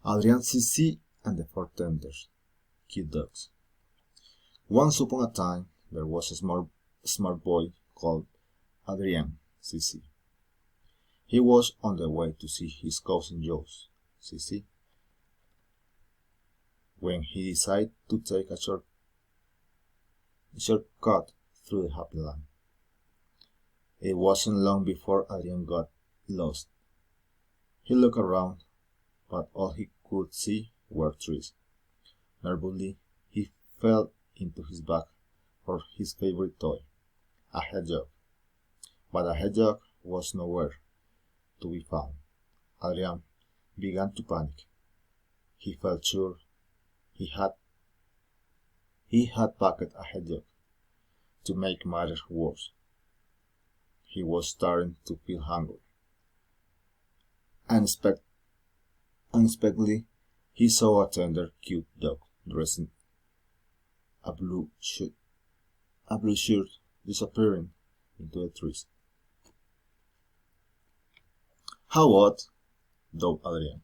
Adrian, Sissy, and the Four Tenders, Cute Dogs. Once upon a time, there was a smart boy called Adrian, Sissy. He was on the way to see his cousin Joe, Sissy, when he decided to take a shortcut through the Happy Land. It wasn't long before Adrian got lost. He looked around, but all he could see were trees. Nervously, he fell into his bag for his favorite toy, a hedgehog. But a hedgehog was nowhere to be found. Adrian began to panic. He felt sure he had packed a hedgehog. To make matters worse, he was starting to feel hungry. Unexpectedly, he saw a tender, cute dog dressed in a blue shirt disappearing into the trees. How odd, thought Adrian.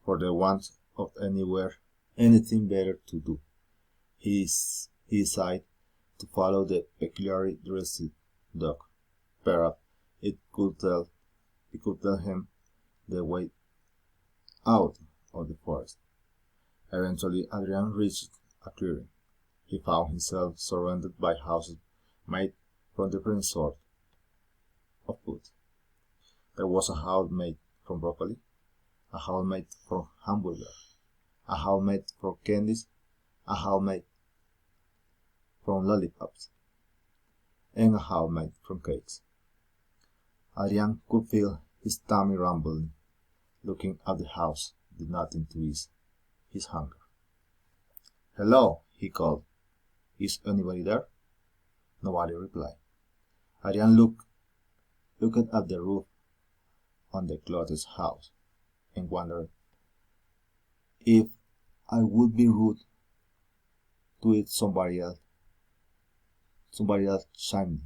For the want of anything better to do, he decided to follow the peculiarly dressed dog. Perhaps it could tell him the way out of the forest. Eventually, Adrian reached a clearing. He found himself surrounded by houses made from different sorts of food. There was a house made from broccoli, a house made from hamburgers, a house made from candies, a house made from lollipops, and a house made from cakes. Adrian could feel his tummy rumbling. Looking at the house did nothing to ease his hunger. "Hello," he called. "Is anybody there?" Nobody replied. Adrian looked at the roof on the closest house and wondered if I would be rude to eat somebody else chimney.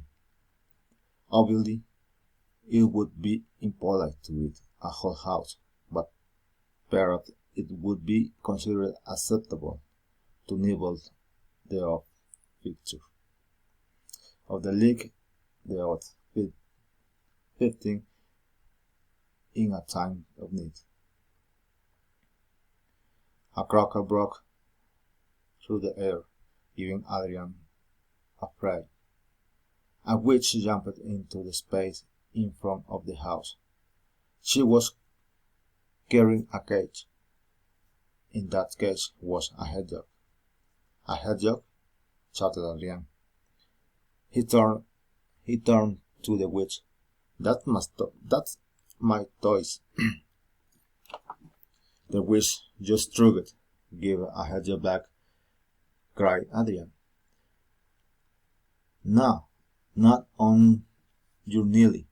Obviously, it would be impolite to eat a whole house, but perhaps it would be considered acceptable to nibble the odd fixture of the leak, the odd fitting in a time of need. A croaker broke through the air, giving Adrian a fright. A witch jumped into the space in front of the house. She was carrying a cage. In that cage was a hedgehog. "A hedgehog?" shouted Adrian. He turned to the witch. That's my toys." The witch just shrugged. "Give a hedgehog back," cried Adrian. "No, not on your knees,"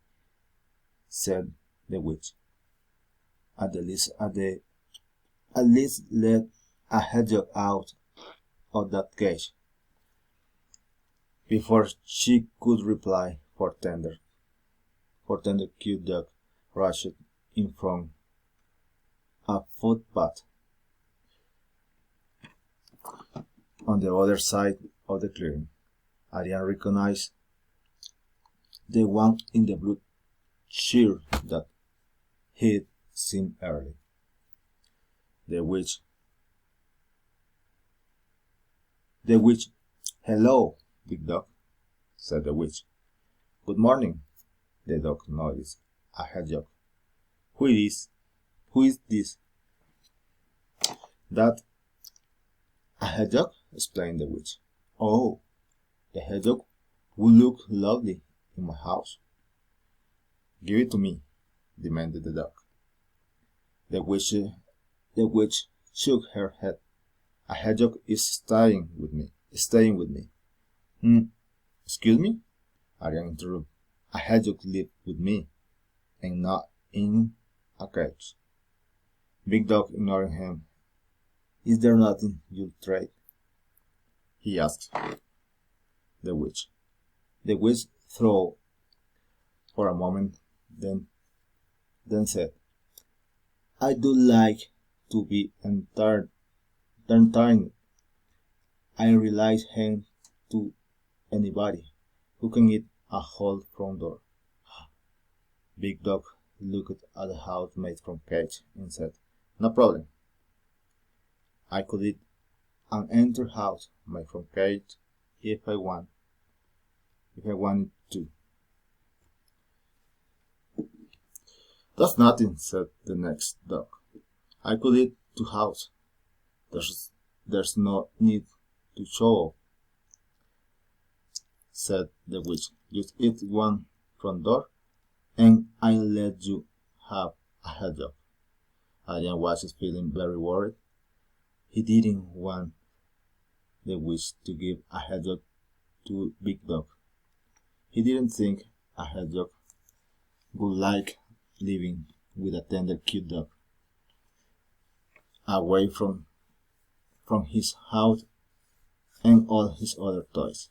said the witch. At least let a hedgehog out of that cage." Before she could reply, Four Tender cute dog rushed in from a footpath on the other side of the clearing. Adrian recognized the one in the blue shirt that he'd seen earlier. The witch, "Hello, big dog," said the witch. "Good morning." The dog noticed a hedgehog. Who is this?" "That a hedgehog?" explained the witch. "Oh, the hedgehog would look lovely in my house." "Give it to me," demanded the dog. The witch shook her head. "A hedgehog is staying with me. Excuse me?" Adrian interrupted. "A hedgehog lives with me, and not in a cage." Big Dog ignored him. "Is there nothing you'll trade?" he asked the witch. The witch thought for a moment, then said, I do like to be entertained. I realize him to anybody who can eat a whole front door. Big Dog looked at the house made from cage and said, "No problem. I could eat an entire house made from cage if I wanted to." "That's nothing," said the next dog. "I could eat two houses. There's no need to show off," said the witch. "Just eat one front door, and I'll let you have a hedgehog." Adrian was feeling very worried. He didn't want the witch to give a hedgehog to Big Dog. He didn't think a hedgehog would like living with a tender, cute dog away from his house and all his other toys.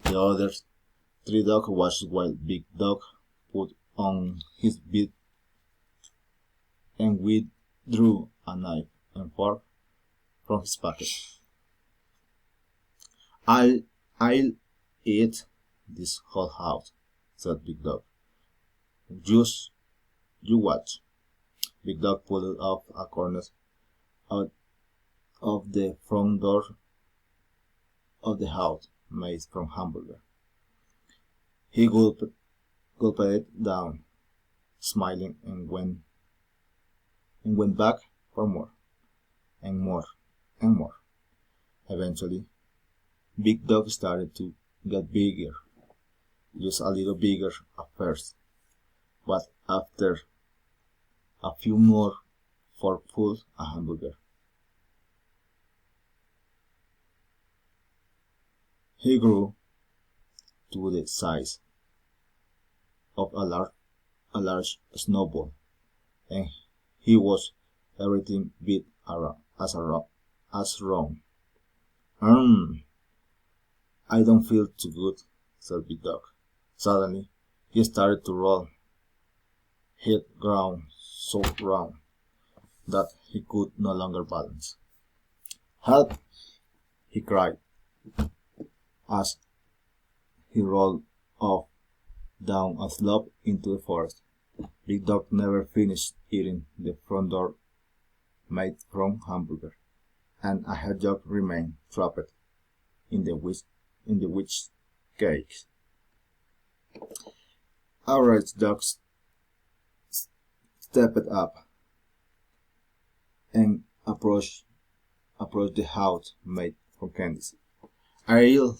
The other three dogs watched while Big Dog put on his beat and withdrew a knife and fork from his pocket. I'll eat this whole house," said Big Dog. "Just you watch." Big Dog pulled off a corner out of the front door of the house made from hamburger. He gulped it down, smiling, and went back for more, and more, and more. Eventually, Big Dog started to get bigger, just a little bigger at first, but after a few more forkfuls a hamburger, he grew to the size of a large snowball, and he was everything bit as round. I don't feel too good," said Big Dog. Suddenly, he started to roll, hit ground so round that he could no longer balance. "Help!" he cried as he rolled off down a slope into the forest. Big Dog never finished eating the front door made from hamburger, and a hedgehog remained trapped in the witch cage. Average Dogs stepped up and approached the house made from candies. I'll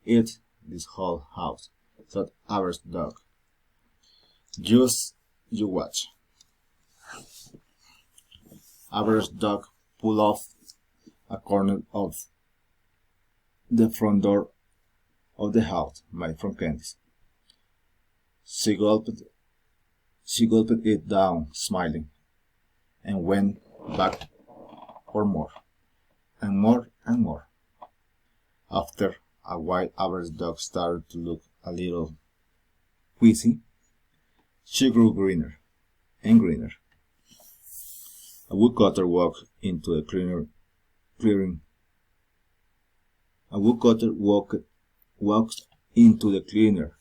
eat this whole house," said Average Dog. "Just you watch." Average Dog pulled off a corner of the front door of the house made from candies. She gulped it down, smiling, and went back for more, and more, and more. After a while, Average Dog started to look a little queasy. She grew greener and greener. A woodcutter walked into the clearing. A woodcutter walked into the cleaner.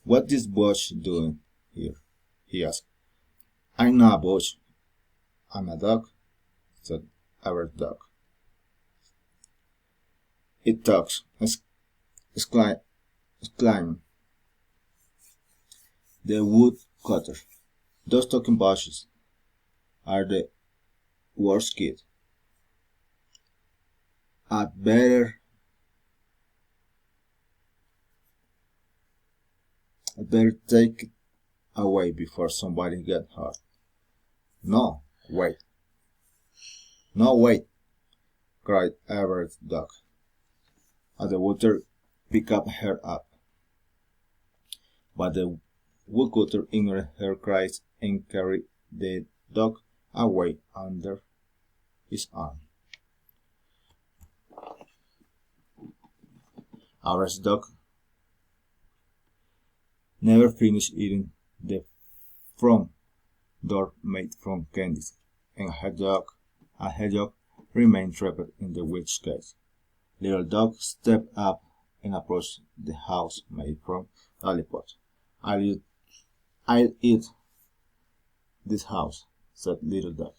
"What this bush doing here?" he asked. "I'm not a bush. I'm a dog," said Average Dog. "It talks," exclaimed the woodcutter. "Those talking bushes are the worst kid. I'd better take it away before somebody gets hurt." "No, wait. No, wait," cried Average Dog, as the water picked her up. But the woodcutter ignored her cries and carried the dog away under his arm. Average Dog never finished eating the front door made from candies, and a hedgehog remained trapped in the witch cage. Little Dog stepped up and approached the house made from lollipops. I'll eat this house, said Little Dog.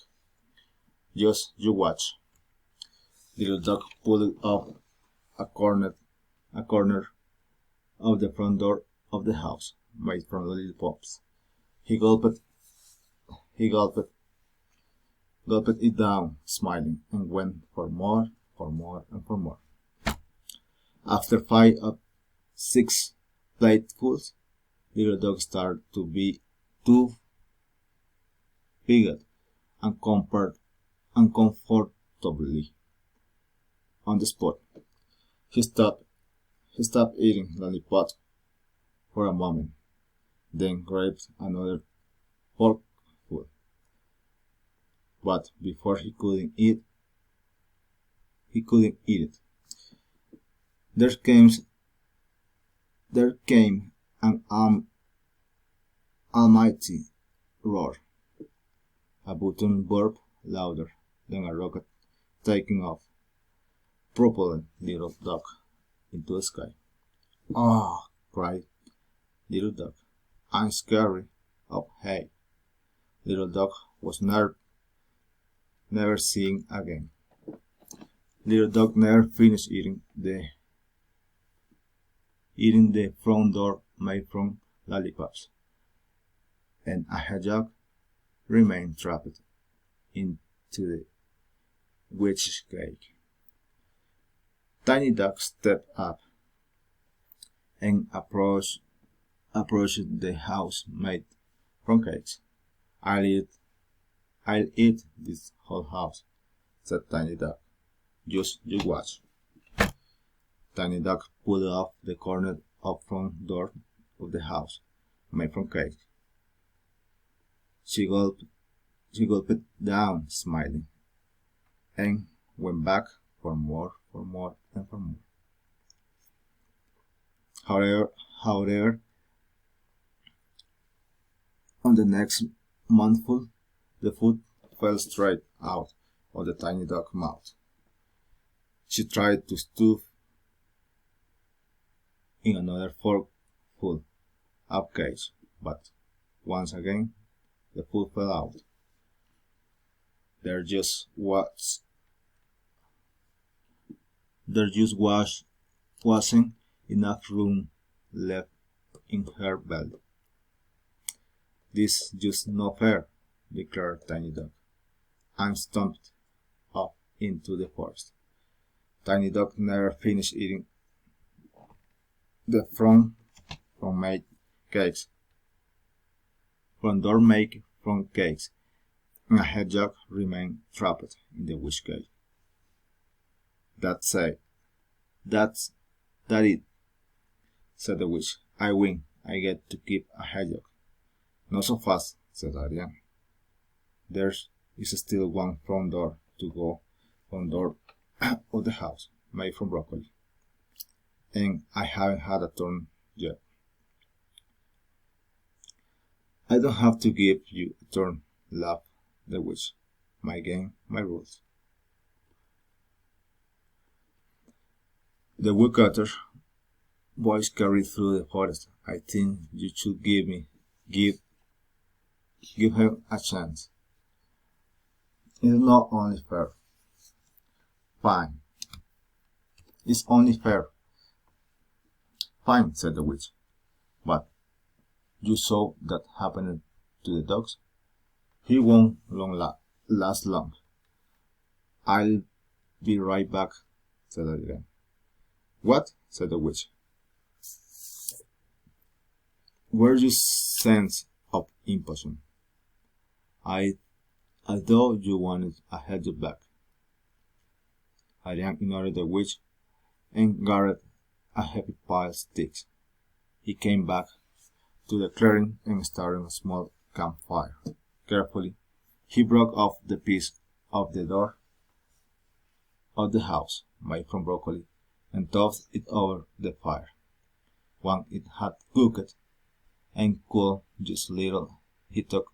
Just you watch. Little Dog pulled up a corner of the front door of the house, made from lollipops. He gulped it down, smiling, and went for more, and for more. After 5 or 6 platefuls, Little Dog started to be too big and uncomfortably on the spot. He stopped eating lollipop for a moment, then grabbed another forkful. But before he couldn't eat it. There came an almighty roar. A button burped louder than a rocket taking off, propelling Little Dog into the sky. "Ah!" cried Little Dog. "I'm scared of hay." Little Dog was never seen again. Little Dog never finished eating the front door made from lollipops, and a hedgehog remained trapped into the witch's cage. Tiny Dog stepped up and approached the house made from cakes. I'll eat this whole house, said Tiny Dog. Just you watch. Tiny Dog pulled off the corner of front door of the house, made from cake. She gulped down, smiling, and went back for more, and for more. However, on the next mouthful, the food fell straight out of the Tiny Dog's mouth. She tried to stuff in another forkful of cake, but once again the food fell out. There just wasn't enough room left in her belly. "This just no fair," declared Tiny Dog. I'm stumped off into the forest. Tiny Dog never finished eating the front door made from cakes, and a hedgehog remained trapped in the witch cage. "That's it, said the witch. "I win. I get to keep a hedgehog." "Not so fast," said Ariane. "There is still one front door to go front door of the house, made from broccoli, and I haven't had a turn yet." "I don't have to give you a turn," laughed the witch. "My game, my rules." The woodcutter voice carried through the forest. "I think you should give him a chance. It's not only fair." "Fine. It's only fair." "Fine," said the witch. "But you saw that happened to the dogs. He won't last long." "I'll be right back," said Adrian. "What?" said the witch. "Where's your sense of imposition? I thought you wanted a hedgehog back." Adrian ignored the witch and gathered a heavy pile of sticks. He came back to the clearing and started a small campfire. Carefully, he broke off the piece of the door of the house, made from broccoli, and tossed it over the fire. When it had cooked and cooled just a little, he took